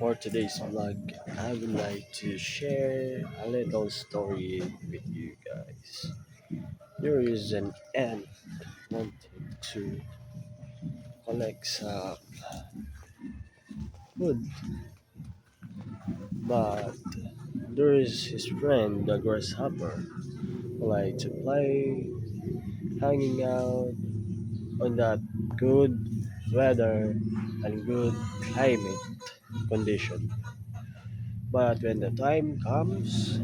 For today's vlog, I would like to share a little story with you guys. There is an ant wanted to collect some food, but there is his friend, the grasshopper, who like to play, hanging out on that good weather and good climate condition. But when the time comes,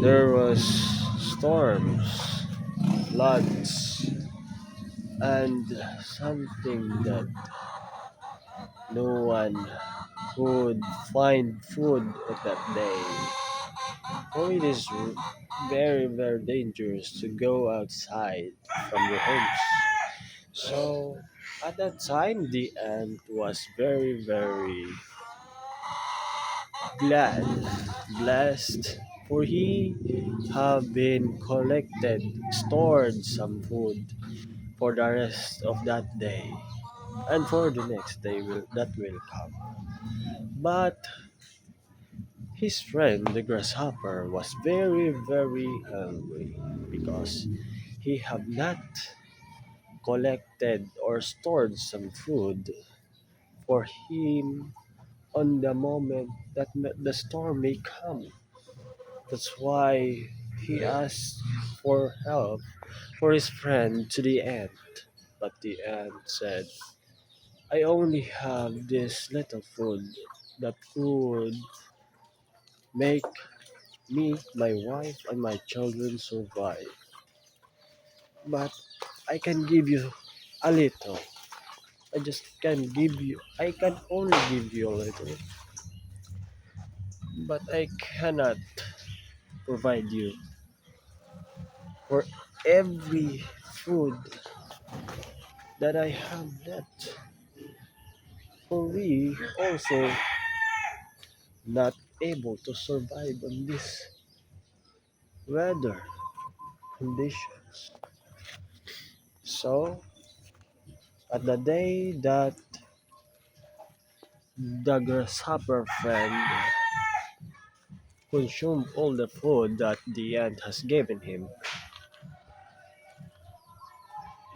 there was storms, floods, and something that no one could find food at that day. For it is very, very dangerous to go outside from your homes. So at that time, the ant was very, very glad, blessed, for he have been collected, stored some food for the rest of that day and for the next day that will come. But his friend the grasshopper was very very hungry because he had not collected or stored some food for him on the moment that the storm may come. That's why he asked for help for his friend to the ant. But the ant said, I only have this little food that could make me, my wife, and my children survive. But I can give you a little. I can only give you a little. But I cannot provide you for every food that I have left. For we also not able to survive on this weather conditions. So, at the day that the grasshopper friend consumed all the food that the ant has given him,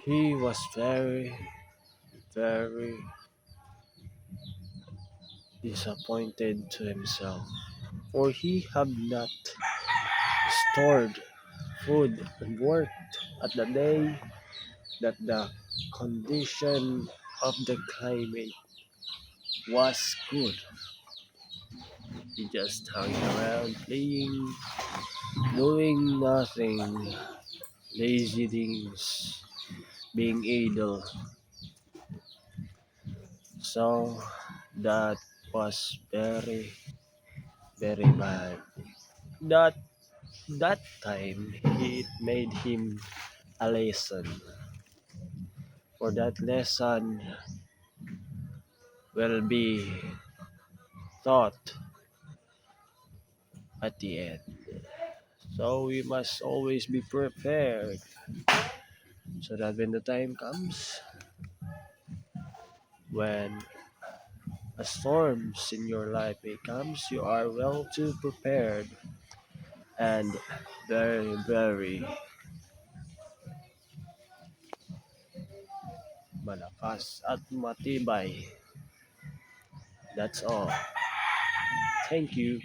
he was very, very disappointed to himself, for he had not stored food and worked at the day that the condition of the climate was good. He just hung around playing, doing nothing, lazy things, being idle. So that was very, very bad. That that time it made him a lesson. For that lesson will be taught at the end. So we must always be prepared so that when the time comes, when a storms in your life may comes, you are well to prepared and very, very malakas at matibay. That's all. Thank you.